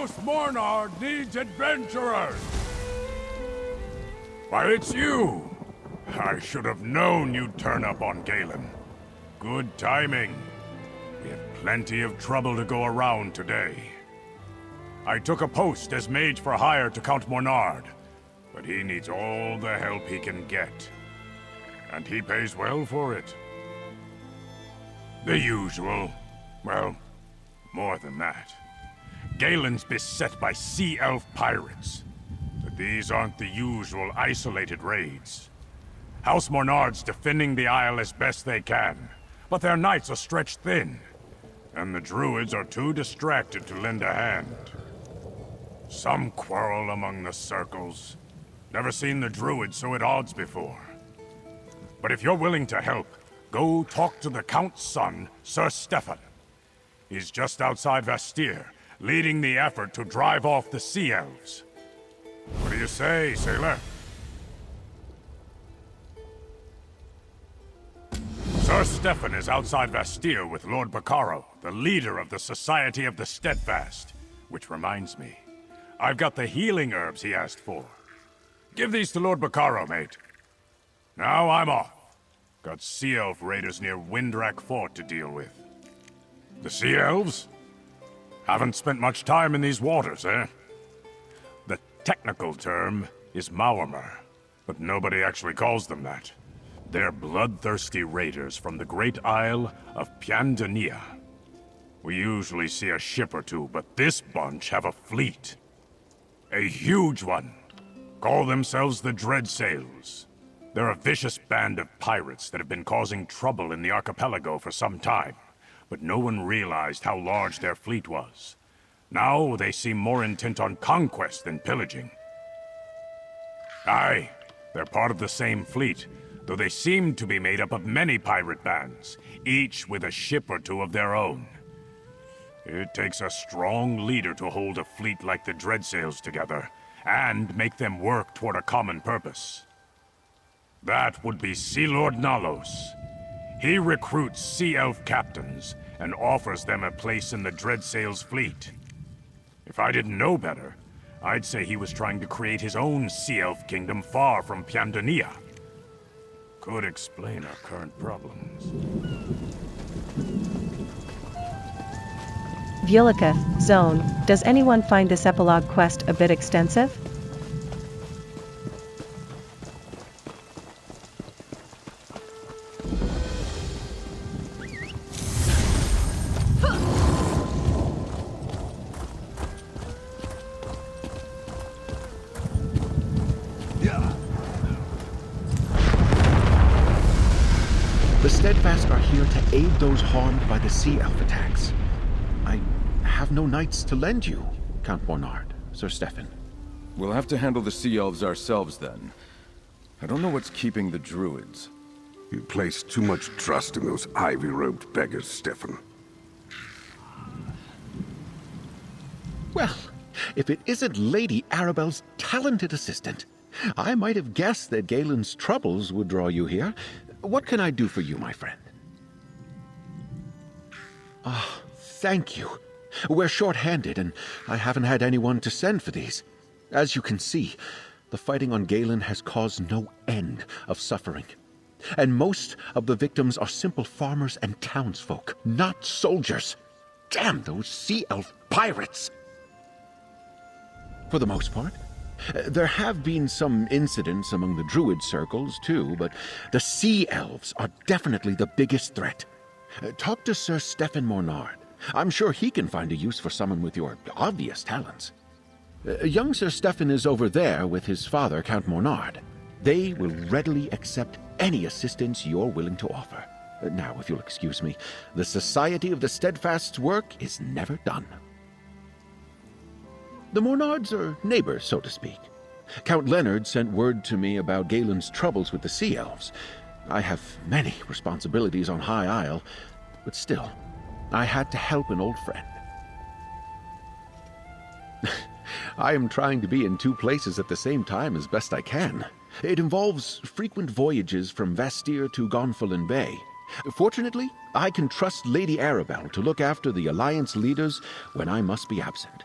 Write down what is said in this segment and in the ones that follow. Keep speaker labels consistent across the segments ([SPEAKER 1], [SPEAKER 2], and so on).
[SPEAKER 1] House Mornard needs adventurers! Why, it's you! I should have known you'd turn up on Galen. Good timing. We have plenty of trouble to go around today. I took a post as mage for hire to Count Mornard, but he needs all the help he can get. And he pays well for it. The usual. Well, more than that. Galen's beset by sea elf pirates. But these aren't the usual isolated raids. House Mornard's defending the Isle as best they can, but their knights are stretched thin, and the druids are too distracted to lend a hand. Some quarrel among the circles. Never seen the druids so at odds before. But if you're willing to help, go talk to the Count's son, Sir Stefan. He's just outside Vastir, leading the effort to drive off the Sea Elves. What do you say, sailor? Sir Stefan is outside Vastir with Lord Baccaro, the leader of the Society of the Steadfast. Which reminds me, I've got the healing herbs he asked for. Give these to Lord Baccaro, mate. Now I'm off. Got Sea Elf raiders near Windrak Fort to deal with. The Sea Elves? Haven't spent much time in these waters, eh? The technical term is Maormer, but nobody actually calls them that. They're bloodthirsty raiders from the great isle of Piandania. We usually see a ship or two, but this bunch have a fleet. A huge one. Call themselves the Dreadsails. They're a vicious band of pirates that have been causing trouble in the archipelago for some time, but no one realized how large their fleet was. Now they seem more intent on conquest than pillaging. Aye, they're part of the same fleet, though they seem to be made up of many pirate bands, each with a ship or two of their own. It takes a strong leader to hold a fleet like the Dreadsails together, and make them work toward a common purpose. That would be Sea Lord Nalos. He recruits Sea Elf captains, and offers them a place in the Dreadsails fleet. If I didn't know better, I'd say he was trying to create his own Sea Elf kingdom far from Piandania. Could explain our current problems.
[SPEAKER 2] Vulica, Zone, does anyone find this epilogue quest a bit extensive?
[SPEAKER 3] The Steadfast are here to aid those harmed by the Sea Elf attacks. I have no knights to lend you, Count Mornard, Sir Stefan.
[SPEAKER 4] We'll have to handle the Sea Elves ourselves then. I don't know what's keeping the druids.
[SPEAKER 5] You place too much trust in those ivy-robed beggars, Stefan.
[SPEAKER 3] Well, if it isn't Lady Arabelle's talented assistant, I might have guessed that Galen's troubles would draw you here. What can I do for you, my friend? Ah, thank you. We're short-handed, and I haven't had anyone to send for these. As you can see, the fighting on Galen has caused no end of suffering. And most of the victims are simple farmers and townsfolk, not soldiers. Damn those Sea Elf pirates! For the most part. There have been some incidents among the Druid circles, too, but the Sea Elves are definitely the biggest threat. Talk to Sir Stefan Mornard. I'm sure he can find a use for someone with your obvious talents. Young Sir Stefan is over there with his father, Count Mornard. They will readily accept any assistance you're willing to offer. Now, if you'll excuse me, the Society of the Steadfast's work is never done. The Mornards are neighbors, so to speak. Count Leonard sent word to me about Galen's troubles with the Sea Elves. I have many responsibilities on High Isle, but still, I had to help an old friend. I am trying to be in two places at the same time as best I can. It involves frequent voyages from Vastir to Gonfalon Bay. Fortunately, I can trust Lady Arabelle to look after the Alliance leaders when I must be absent.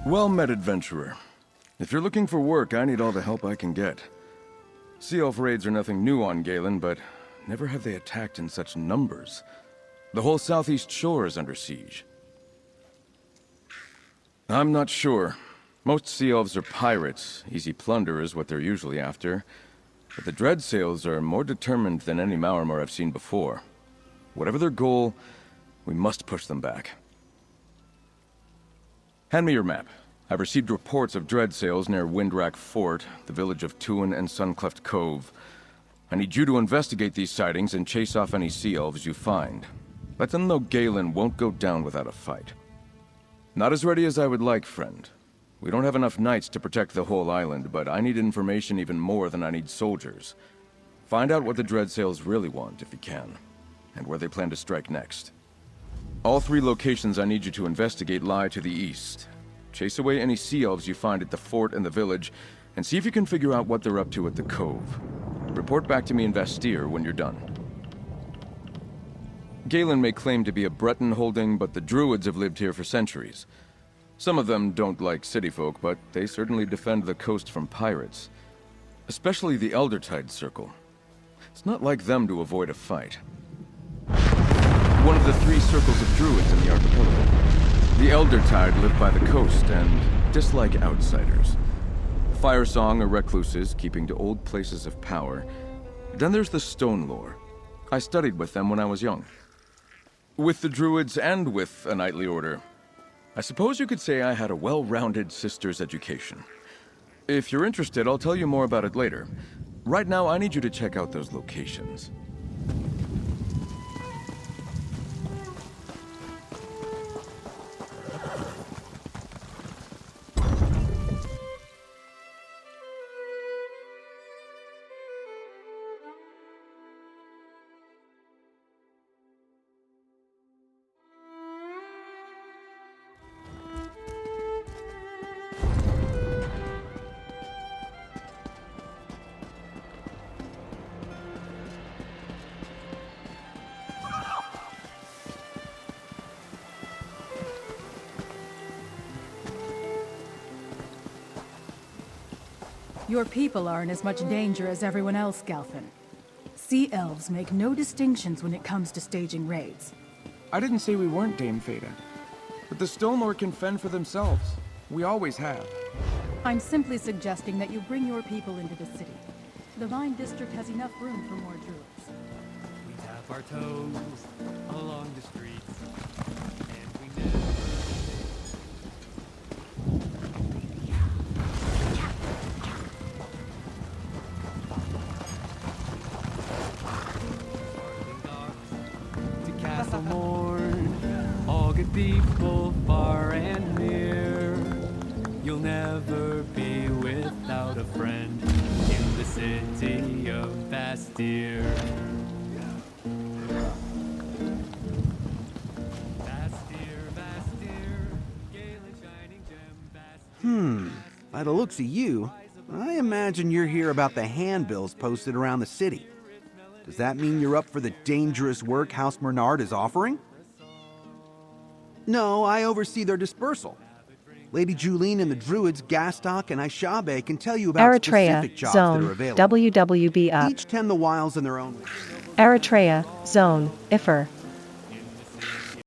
[SPEAKER 4] Well met, adventurer. If you're looking for work, I need all the help I can get. Sea Elf raids are nothing new on Galen, but never have they attacked in such numbers. The whole southeast shore is under siege. I'm not sure. Most Sea Elves are pirates. Easy plunder is what they're usually after. But the Dreadsails are more determined than any Maormer I've seen before. Whatever their goal, we must push them back. Hand me your map. I've received reports of Dreadsails near Windrack Fort, the village of Tuin and Suncleft Cove. I need you to investigate these sightings and chase off any Sea Elves you find. Let them know Galen won't go down without a fight. Not as ready as I would like, friend. We don't have enough knights to protect the whole island, but I need information even more than I need soldiers. Find out what the Dreadsails really want, if you can, and where they plan to strike next. All 3 locations I need you to investigate lie to the east. Chase away any Sea Elves you find at the fort and the village, and see if you can figure out what they're up to at the cove. Report back to me in Vastir when you're done. Galen may claim to be a Breton holding, but the Druids have lived here for centuries. Some of them don't like city folk, but they certainly defend the coast from pirates. Especially the Eldertide Circle. It's not like them to avoid a fight. One of the 3 circles of Druids in the archipelago. The Eldertide live by the coast and dislike outsiders. FIRESONG are recluses, keeping to old places of power. Then there's the Stone Lore. I studied with them when I was young. With the Druids and with a knightly order. I suppose you could say I had a well-rounded sister's education. If you're interested, I'll tell you more about it later. Right now, I need you to check out those locations.
[SPEAKER 6] Your people are in as much danger as everyone else, Galfin. Sea Elves make no distinctions when it comes to staging raids.
[SPEAKER 7] I didn't say we weren't, Dame Fada. But the Stone Lord can fend for themselves. We always have.
[SPEAKER 6] I'm simply suggesting that you bring your people into the city. The Vine District has enough room for more druids.
[SPEAKER 8] We tap our toes along the streets, and we never... to Castle Morn, all good people far and near. You'll never be without a friend in the city of Vastir.
[SPEAKER 9] By the looks of you, I imagine you're here about the handbills posted around the city. Does that mean you're up for the dangerous work House Bernard is offering? No, I oversee their dispersal. Lady Julene and the Druids, Gastok and Aishabe can tell you about
[SPEAKER 2] Eritrea,
[SPEAKER 9] specific jobs
[SPEAKER 2] Zone,
[SPEAKER 9] that are available.
[SPEAKER 2] WWB up.
[SPEAKER 9] Each tend the wiles in their own way.
[SPEAKER 2] Eritrea, Zone, IFR.